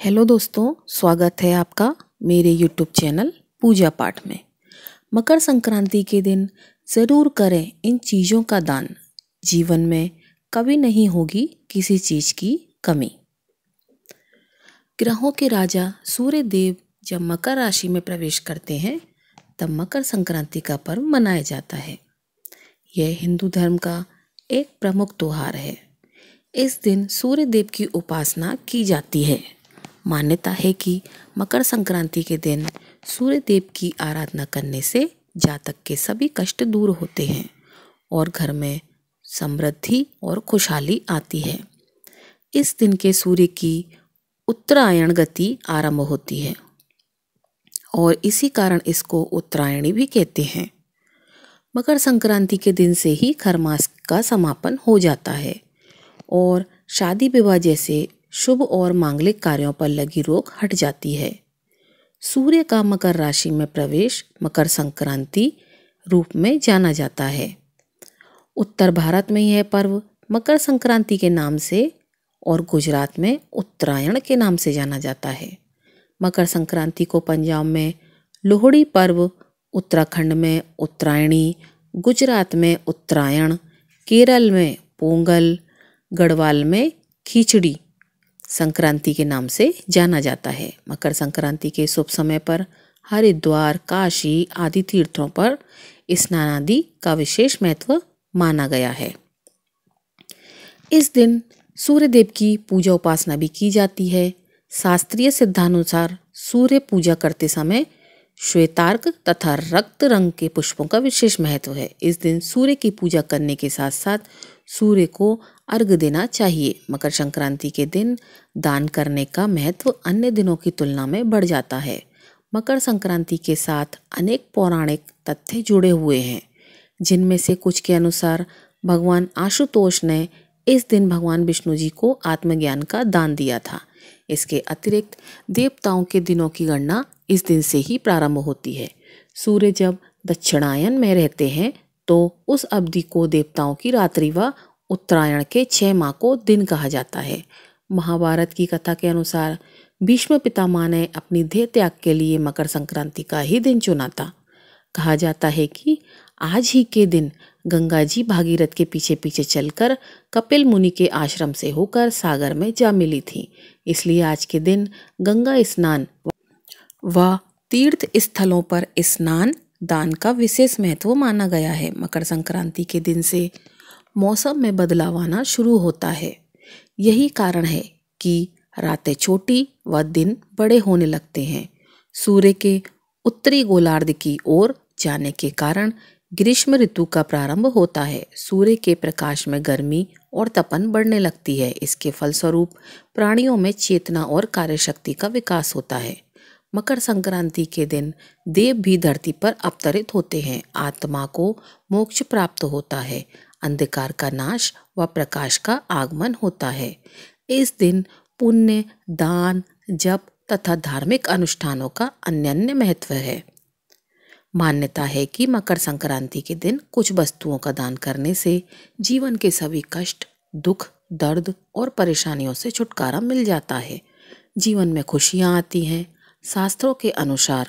Hello दोस्तों, स्वागत है आपका मेरे यूट्यूब चैनल पूजा पाठ में। मकर संक्रांति के दिन ज़रूर करें इन चीज़ों का दान। जीवन में कभी नहीं होगी किसी चीज़ की कमी। ग्रहों के राजा सूर्य देव जब मकर राशि में प्रवेश करते हैं तब मकर संक्रांति का पर्व मनाया जाता है। यह हिंदू धर्म का एक प्रमुख त्योहार है। इस दिन सूर्य देव की उपासना की जाती है। मान्यता है कि मकर संक्रांति के दिन सूर्य देव की आराधना करने से जातक के सभी कष्ट दूर होते हैं और घर में समृद्धि और खुशहाली आती है। इस दिन के सूर्य की उत्तरायण गति आरंभ होती है और इसी कारण इसको उत्तरायणी भी कहते हैं। मकर संक्रांति के दिन से ही खर मास का समापन हो जाता है और शादी विवाह जैसे शुभ और मांगलिक कार्यों पर लगी रोक हट जाती है। सूर्य का मकर राशि में प्रवेश मकर संक्रांति रूप में जाना जाता है। उत्तर भारत में यह पर्व मकर संक्रांति के नाम से और गुजरात में उत्तरायण के नाम से जाना जाता है। मकर संक्रांति को पंजाब में लोहड़ी पर्व, उत्तराखंड में उत्तरायणी, गुजरात में उत्तरायण, केरल में पोंगल, गढ़वाल में खिचड़ी संक्रांति के नाम से जाना जाता है। मकर संक्रांति के शुभ समय पर हरिद्वार, काशी आदि तीर्थों पर स्नान आदि का विशेष महत्व माना गया है। इस दिन सूर्य देव की पूजा उपासना भी की जाती है। शास्त्रीय सिद्धानुसार सूर्य पूजा करते समय श्वेतार्क तथा रक्त रंग के पुष्पों का विशेष महत्व है। इस दिन सूर्य की पूजा करने के साथ साथ सूर्य को अर्घ्य देना चाहिए। मकर संक्रांति के दिन दान करने का महत्व अन्य दिनों की तुलना में बढ़ जाता है। मकर संक्रांति के साथ अनेक पौराणिक तथ्य जुड़े हुए हैं, जिनमें से कुछ के अनुसार भगवान आशुतोष ने इस दिन भगवान विष्णु जी को आत्मज्ञान का दान दिया था। इसके अतिरिक्त देवताओं के दिनों की गणना इस दिन से ही प्रारंभ होती है। सूर्य जब दक्षिणायन में रहते हैं तो उस अवधि को देवताओं की रात्रि व उत्तरायण के 6 माह को दिन कहा जाता है। महाभारत की कथा के अनुसार भीष्म पितामह ने अपनी देह त्याग के लिए मकर संक्रांति का ही दिन चुना था। कहा जाता है कि आज ही के दिन गंगा जी भागीरथ के पीछे पीछे चलकर कपिल मुनि के आश्रम से होकर सागर में जा मिली थी। इसलिए आज के दिन गंगा स्नान व तीर्थ स्थलों पर स्नान दान का विशेष महत्व माना गया है। मकर संक्रांति के दिन से मौसम में बदलाव आना शुरू होता है। यही कारण है कि रातें छोटी व दिन बड़े होने लगते हैं। सूर्य के उत्तरी गोलार्ध की ओर जाने के कारण ग्रीष्म ऋतु का प्रारंभ होता है। सूर्य के प्रकाश में गर्मी और तपन बढ़ने लगती है। इसके फलस्वरूप प्राणियों में चेतना और कार्यशक्ति का विकास होता है। मकर संक्रांति के दिन देव भी धरती पर अवतरित होते हैं। आत्मा को मोक्ष प्राप्त होता है। अंधकार का नाश व प्रकाश का आगमन होता है। इस दिन पुण्य, दान, जप तथा धार्मिक अनुष्ठानों का अनन्य महत्व है। मान्यता है कि मकर संक्रांति के दिन कुछ वस्तुओं का दान करने से जीवन के सभी कष्ट, दुख, दर्द और परेशानियों से छुटकारा मिल जाता है। जीवन में खुशियां आती हैं। शास्त्रों के अनुसार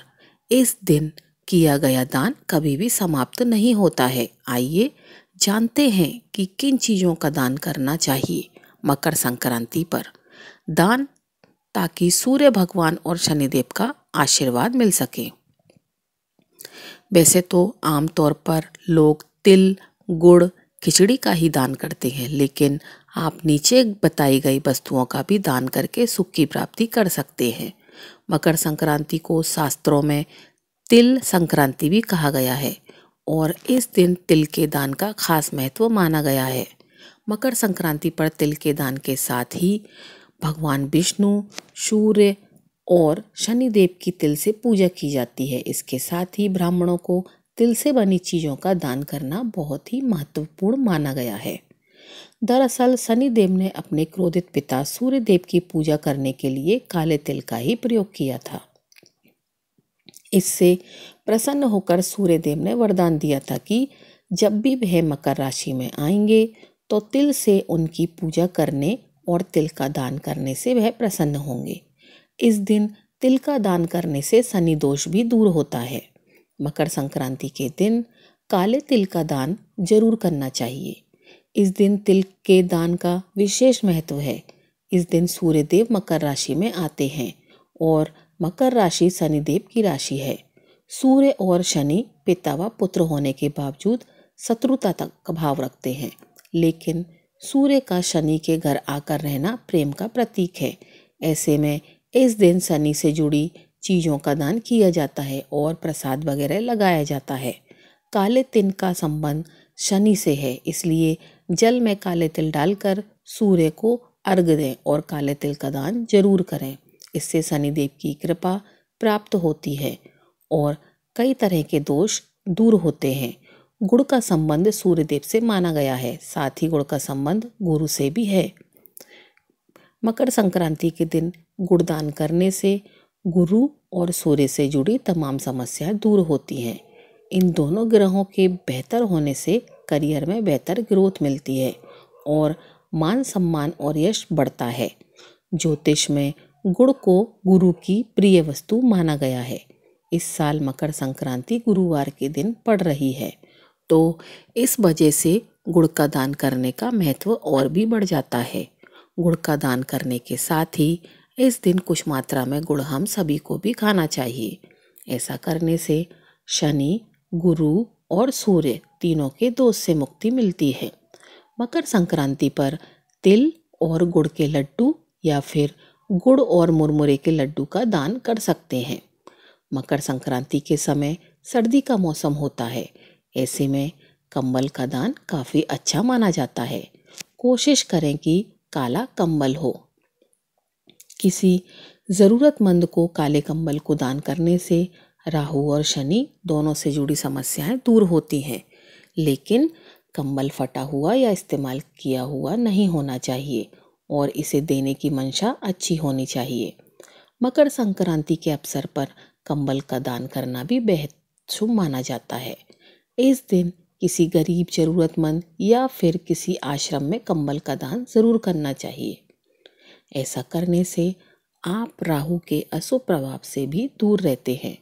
इस दिन किया गया दान कभी भी समाप्त नहीं होता है। आइए जानते हैं कि किन चीज़ों का दान करना चाहिए मकर संक्रांति पर। दान ताकि सूर्य भगवान और शनिदेव का आशीर्वाद मिल सके। वैसे तो आमतौर पर लोग तिल, गुड़, खिचड़ी का ही दान करते हैं, लेकिन आप नीचे बताई गई वस्तुओं का भी दान करके सुख की प्राप्ति कर सकते हैं। मकर संक्रांति को शास्त्रों में तिल संक्रांति भी कहा गया है और इस दिन तिल के दान का खास महत्व माना गया है। मकर संक्रांति पर तिल के दान के साथ ही भगवान विष्णु, सूर्य और शनिदेव की तिल से पूजा की जाती है। इसके साथ ही ब्राह्मणों को तिल से बनी चीज़ों का दान करना बहुत ही महत्वपूर्ण माना गया है। दरअसल शनिदेव ने अपने क्रोधित पिता सूर्यदेव की पूजा करने के लिए काले तिल का ही प्रयोग किया था। इससे प्रसन्न होकर सूर्यदेव ने वरदान दिया था कि जब भी वह मकर राशि में आएंगे तो तिल से उनकी पूजा करने और तिल का दान करने से वह प्रसन्न होंगे। इस दिन तिल का दान करने से शनि दोष भी दूर होता है। मकर संक्रांति के दिन काले तिल का दान जरूर करना चाहिए। इस दिन तिल के दान का विशेष महत्व है। इस दिन सूर्यदेव मकर राशि में आते हैं और मकर राशि शनिदेव की राशि है। सूर्य और शनि पिता व पुत्र होने के बावजूद शत्रुता तक का भाव रखते हैं, लेकिन सूर्य का शनि के घर आकर रहना प्रेम का प्रतीक है। ऐसे में इस दिन शनि से जुड़ी चीज़ों का दान किया जाता है और प्रसाद वगैरह लगाया जाता है। काले तिल का संबंध शनि से है, इसलिए जल में काले तिल डालकर सूर्य को अर्घ्य दें और काले तिल का दान जरूर करें। इससे शनिदेव की कृपा प्राप्त होती है और कई तरह के दोष दूर होते हैं। गुड़ का संबंध सूर्यदेव से माना गया है, साथ ही गुड़ का संबंध गुरु से भी है। मकर संक्रांति के दिन गुड़ दान करने से गुरु और सूर्य से जुड़ी तमाम समस्याएं दूर होती हैं। इन दोनों ग्रहों के बेहतर होने से करियर में बेहतर ग्रोथ मिलती है और मान सम्मान और यश बढ़ता है। ज्योतिष में गुड़ को गुरु की प्रिय वस्तु माना गया है। इस साल मकर संक्रांति गुरुवार के दिन पड़ रही है, तो इस वजह से गुड़ का दान करने का महत्व और भी बढ़ जाता है। गुड़ का दान करने के साथ ही इस दिन कुछ मात्रा में गुड़ हम सभी को भी खाना चाहिए। ऐसा करने से शनि, गुरु और सूर्य तीनों के दोष से मुक्ति मिलती है। मकर संक्रांति पर तिल और गुड़ के लड्डू या फिर गुड़ और मुरमुरे के लड्डू का दान कर सकते हैं। मकर संक्रांति के समय सर्दी का मौसम होता है, ऐसे में कंबल का दान काफ़ी अच्छा माना जाता है। कोशिश करें कि काला कंबल हो। किसी ज़रूरतमंद को काले कंबल को दान करने से राहु और शनि दोनों से जुड़ी समस्याएं दूर होती हैं, लेकिन कंबल फटा हुआ या इस्तेमाल किया हुआ नहीं होना चाहिए और इसे देने की मंशा अच्छी होनी चाहिए। मकर संक्रांति के अवसर पर कंबल का दान करना भी बेहद शुभ माना जाता है। इस दिन किसी गरीब, ज़रूरतमंद या फिर किसी आश्रम में कंबल का दान ज़रूर करना चाहिए। ऐसा करने से आप राहु के अशुभ प्रभाव से भी दूर रहते हैं।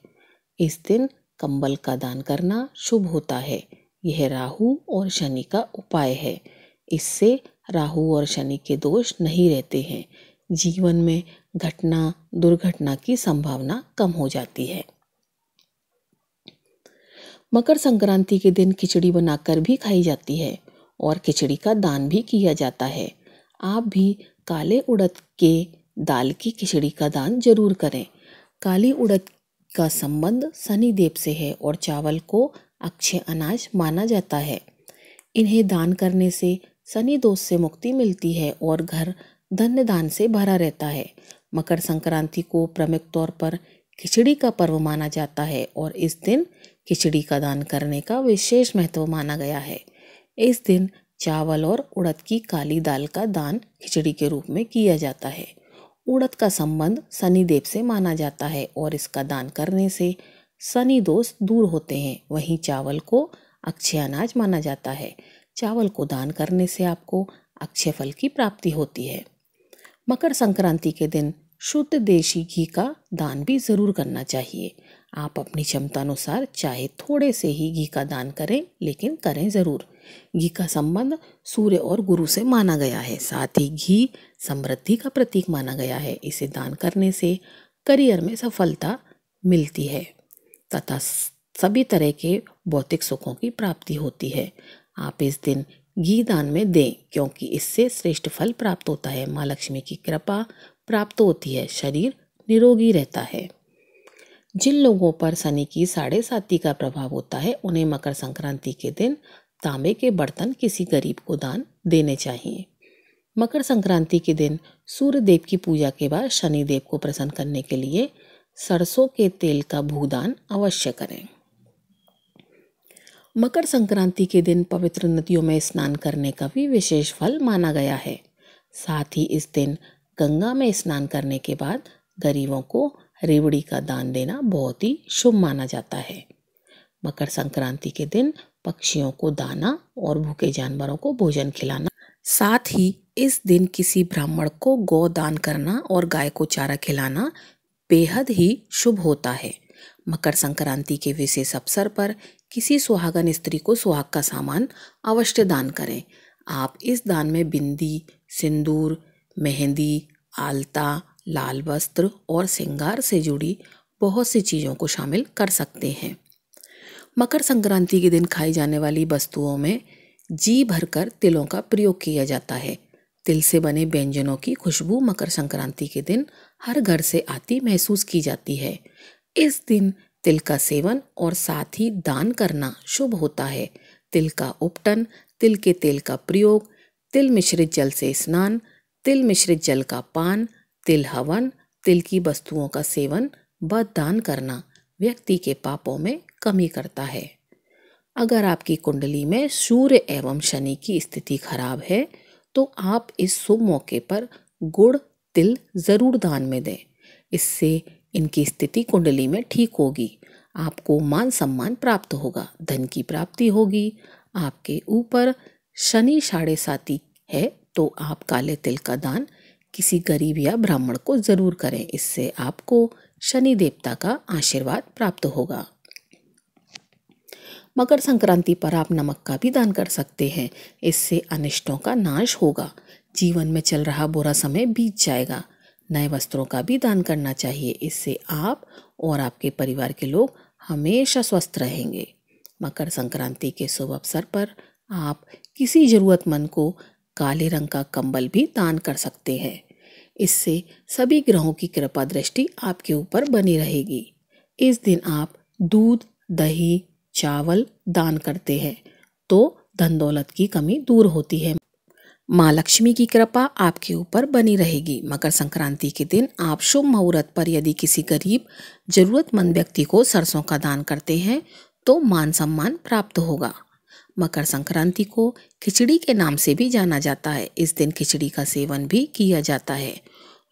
इस दिन कंबल का दान करना शुभ होता है। यह राहु और शनि का उपाय है। इससे राहु और शनि के दोष नहीं रहते हैं। जीवन में घटना, दुर्घटना की संभावना कम हो जाती है। मकर संक्रांति के दिन खिचड़ी बनाकर भी खाई जाती है और खिचड़ी का दान भी किया जाता है। आप भी काले उड़द के दाल की खिचड़ी का दान जरूर करें। काली उड़द का संबंध शनि देव से है और चावल को अक्षय अनाज माना जाता है। इन्हें दान करने से शनि दोष से मुक्ति मिलती है और घर धन्य दान से भरा रहता है। मकर संक्रांति को प्रमुख तौर पर खिचड़ी का पर्व माना जाता है और इस दिन खिचड़ी का दान करने का विशेष महत्व माना गया है। इस दिन चावल और उड़द की काली दाल का दान खिचड़ी के रूप में किया जाता है। उड़द का संबंध शनि देव से माना जाता है और इसका दान करने से शनि दोष दूर होते हैं। वहीं चावल को अक्षय अनाज माना जाता है। चावल को दान करने से आपको अक्षय फल की प्राप्ति होती है। मकर संक्रांति के दिन शुद्ध देशी घी का दान भी जरूर करना चाहिए। आप अपनी क्षमता अनुसार चाहे थोड़े से ही घी का दान करें, लेकिन करें जरूर। घी का संबंध सूर्य और गुरु से माना गया है। साथ ही घी समृद्धि का प्रतीक माना गया है। इसे दान करने से करियर में सफलता मिलती है तथा सभी तरह के भौतिक सुखों की प्राप्ति होती है। आप इस दिन घी दान में दें, क्योंकि इससे श्रेष्ठ फल प्राप्त होता है। माँ लक्ष्मी की कृपा प्राप्त होती है। शरीर निरोगी रहता है। जिन लोगों पर शनि की 7.5 का प्रभाव होता है, उन्हें मकर संक्रांति के दिन तांबे के बर्तन किसी गरीब को दान देने चाहिए। मकर संक्रांति के दिन सूर्य देव की पूजा के बाद शनि देव को प्रसन्न करने के लिए सरसों के तेल का भूदान अवश्य करें। मकर संक्रांति के दिन पवित्र नदियों में स्नान करने का भी विशेष फल माना गया है। साथ ही इस दिन गंगा में स्नान करने के बाद गरीबों को रेवड़ी का दान देना बहुत ही शुभ माना जाता है। मकर संक्रांति के दिन पक्षियों को दाना और भूखे जानवरों को भोजन खिलाना साथ ही इस दिन किसी ब्राह्मण को गौ दान करना और गाय को चारा खिलाना बेहद ही शुभ होता है। मकर संक्रांति के विशेष अवसर पर किसी सुहागन स्त्री को सुहाग का सामान अवश्य दान करें। आप इस दान में बिंदी, सिंदूर, मेहंदी, आलता, लाल वस्त्र और श्रृंगार से जुड़ी बहुत सी चीज़ों को शामिल कर सकते हैं। मकर संक्रांति के दिन खाई जाने वाली वस्तुओं में जी भरकर तिलों का प्रयोग किया जाता है। तिल से बने व्यंजनों की खुशबू मकर संक्रांति के दिन हर घर से आती महसूस की जाती है। इस दिन तिल का सेवन और साथ ही दान करना शुभ होता है। तिल का उपटन, तिल के तेल का प्रयोग, तिल मिश्रित जल से स्नान, तिल मिश्रित जल का पान, तिल हवन, तिल की वस्तुओं का सेवन व दान करना व्यक्ति के पापों में कमी करता है। अगर आपकी कुंडली में सूर्य एवं शनि की स्थिति खराब है तो आप इस शुभ मौके पर गुड़ तिल जरूर दान में दें। इससे इनकी स्थिति कुंडली में ठीक होगी। आपको मान सम्मान प्राप्त होगा, धन की प्राप्ति होगी। आपके ऊपर शनि 7.5 है तो आप काले तिल का दान किसी गरीब या ब्राह्मण को जरूर करें। इससे आपको शनि देवता का आशीर्वाद प्राप्त होगा। मकर संक्रांति पर आप नमक का भी दान कर सकते हैं। इससे अनिष्टों का नाश होगा। जीवन में चल रहा बुरा समय बीत जाएगा। नए वस्त्रों का भी दान करना चाहिए। इससे आप और आपके परिवार के लोग हमेशा स्वस्थ रहेंगे। मकर संक्रांति के शुभ अवसर पर आप किसी जरूरतमंद को काले रंग का कंबल भी दान कर सकते हैं। इससे सभी ग्रहों की कृपा दृष्टि आपके ऊपर बनी रहेगी। इस दिन आप दूध, दही, चावल दान करते हैं तो धन दौलत की कमी दूर होती है। माँ लक्ष्मी की कृपा आपके ऊपर बनी रहेगी। मकर संक्रांति के दिन आप शुभ मुहूर्त पर यदि किसी गरीब जरूरतमंद व्यक्ति को सरसों का दान करते हैं तो मान सम्मान प्राप्त होगा। मकर संक्रांति को खिचड़ी के नाम से भी जाना जाता है। इस दिन खिचड़ी का सेवन भी किया जाता है।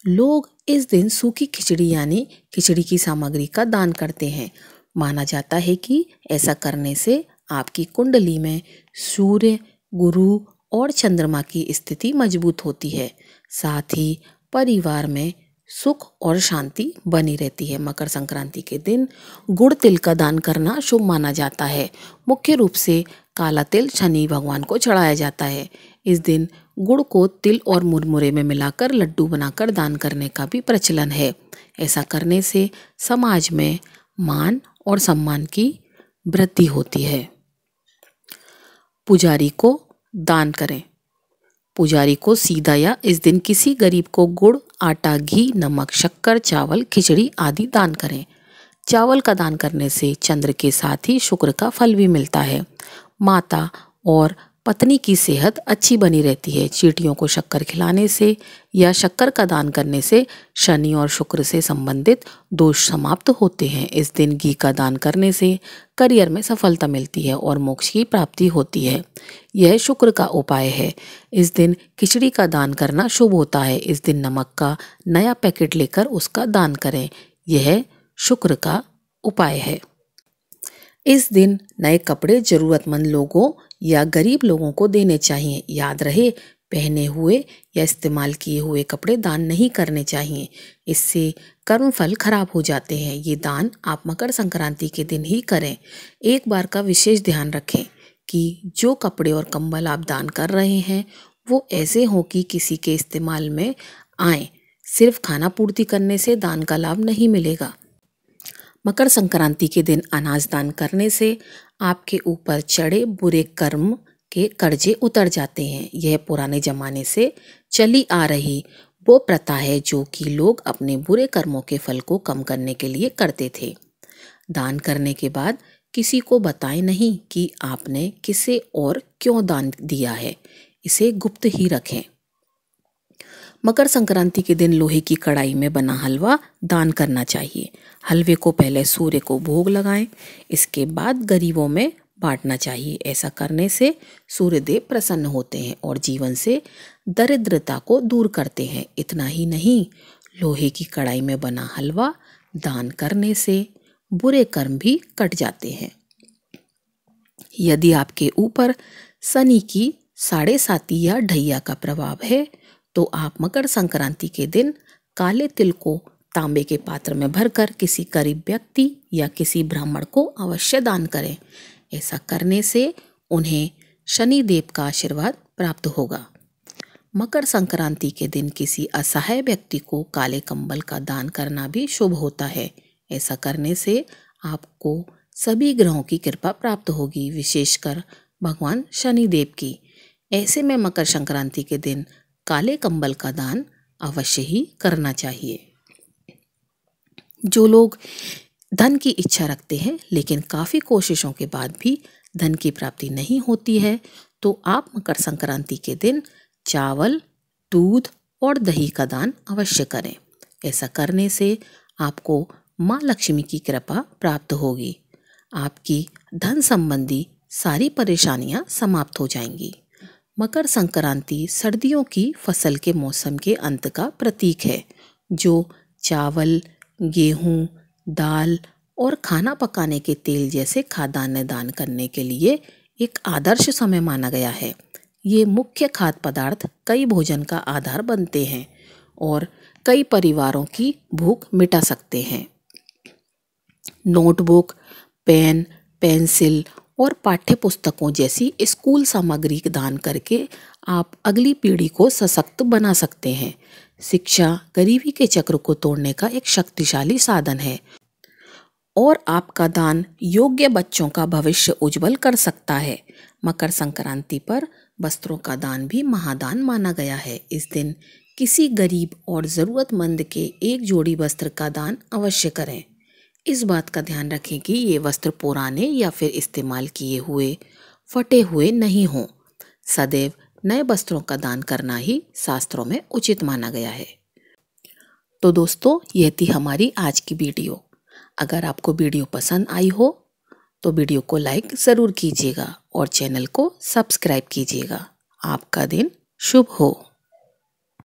लोग इस दिन सूखी खिचड़ी यानी खिचड़ी की सामग्री का दान करते हैं। माना जाता है कि ऐसा करने से आपकी कुंडली में सूर्य, गुरु और चंद्रमा की स्थिति मजबूत होती है। साथ ही परिवार में सुख और शांति बनी रहती है। मकर संक्रांति के दिन गुड़ तिल का दान करना शुभ माना जाता है। मुख्य रूप से काला तिल शनि भगवान को चढ़ाया जाता है। इस दिन गुड़ को तिल और मुरमुरे में मिलाकर लड्डू बनाकर दान करने का भी प्रचलन है। ऐसा करने से समाज में मान और सम्मान की वृद्धि होती है। पुजारी को दान करें। पुजारी को सीधा या इस दिन किसी गरीब को गुड़, आटा, घी, नमक, शक्कर, चावल, खिचड़ी आदि दान करें। चावल का दान करने से चंद्र के साथ ही शुक्र का फल भी मिलता है। माता और पत्नी की सेहत अच्छी बनी रहती है। चींटियों को शक्कर खिलाने से या शक्कर का दान करने से शनि और शुक्र से संबंधित दोष समाप्त होते हैं। इस दिन घी का दान करने से करियर में सफलता मिलती है और मोक्ष की प्राप्ति होती है। यह शुक्र का उपाय है। इस दिन खिचड़ी का दान करना शुभ होता है। इस दिन नमक का नया पैकेट लेकर उसका दान करें। यह शुक्र का उपाय है। इस दिन नए कपड़े जरूरतमंद लोगों या गरीब लोगों को देने चाहिए। याद रहे, पहने हुए या इस्तेमाल किए हुए कपड़े दान नहीं करने चाहिए। इससे कर्मफल खराब हो जाते हैं। ये दान आप मकर संक्रांति के दिन ही करें। एक बार का विशेष ध्यान रखें कि जो कपड़े और कंबल आप दान कर रहे हैं वो ऐसे हों कि किसी के इस्तेमाल में आए। सिर्फ खाना पूर्ति करने से दान का लाभ नहीं मिलेगा। मकर संक्रांति के दिन अनाज दान करने से आपके ऊपर चढ़े बुरे कर्म के कर्जे उतर जाते हैं। यह पुराने जमाने से चली आ रही वो प्रथा है जो कि लोग अपने बुरे कर्मों के फल को कम करने के लिए करते थे। दान करने के बाद किसी को बताएं नहीं कि आपने किसे और क्यों दान दिया है। इसे गुप्त ही रखें। मकर संक्रांति के दिन लोहे की कढ़ाई में बना हलवा दान करना चाहिए। हलवे को पहले सूर्य को भोग लगाएं, इसके बाद गरीबों में बांटना चाहिए। ऐसा करने से सूर्यदेव प्रसन्न होते हैं और जीवन से दरिद्रता को दूर करते हैं। इतना ही नहीं, लोहे की कढ़ाई में बना हलवा दान करने से बुरे कर्म भी कट जाते हैं। यदि आपके ऊपर शनि की साढ़े साती या ढैया का प्रभाव है तो आप मकर संक्रांति के दिन काले तिल को तांबे के पात्र में भरकर किसी गरीब व्यक्ति या किसी ब्राह्मण को अवश्य दान करें। ऐसा करने से उन्हें शनि देव का आशीर्वाद प्राप्त होगा। मकर संक्रांति के दिन किसी असहाय व्यक्ति को काले कंबल का दान करना भी शुभ होता है। ऐसा करने से आपको सभी ग्रहों की कृपा प्राप्त होगी, विशेषकर भगवान शनि देव की। ऐसे में मकर संक्रांति के दिन काले कंबल का दान अवश्य ही करना चाहिए। जो लोग धन की इच्छा रखते हैं लेकिन काफ़ी कोशिशों के बाद भी धन की प्राप्ति नहीं होती है, तो आप मकर संक्रांति के दिन चावल, दूध और दही का दान अवश्य करें। ऐसा करने से आपको माँ लक्ष्मी की कृपा प्राप्त होगी। आपकी धन संबंधी सारी परेशानियां समाप्त हो जाएंगी। मकर संक्रांति सर्दियों की फसल के मौसम के अंत का प्रतीक है, जो चावल, गेहूं, दाल और खाना पकाने के तेल जैसे खाद्यान्न दान करने के लिए एक आदर्श समय माना गया है। ये मुख्य खाद्य पदार्थ कई भोजन का आधार बनते हैं और कई परिवारों की भूख मिटा सकते हैं। नोटबुक, पेन, पेंसिल और पाठ्य पुस्तकों जैसी स्कूल सामग्री दान करके आप अगली पीढ़ी को सशक्त बना सकते हैं। शिक्षा गरीबी के चक्र को तोड़ने का एक शक्तिशाली साधन है और आपका दान योग्य बच्चों का भविष्य उज्जवल कर सकता है। मकर संक्रांति पर वस्त्रों का दान भी महादान माना गया है। इस दिन किसी गरीब और ज़रूरतमंद के एक जोड़ी वस्त्र का दान अवश्य करें। इस बात का ध्यान रखें कि ये वस्त्र पुराने या फिर इस्तेमाल किए हुए, फटे हुए नहीं हों। सदैव नए वस्त्रों का दान करना ही शास्त्रों में उचित माना गया है। तो दोस्तों, यह थी हमारी आज की वीडियो। अगर आपको वीडियो पसंद आई हो तो वीडियो को लाइक ज़रूर कीजिएगा और चैनल को सब्सक्राइब कीजिएगा। आपका दिन शुभ हो।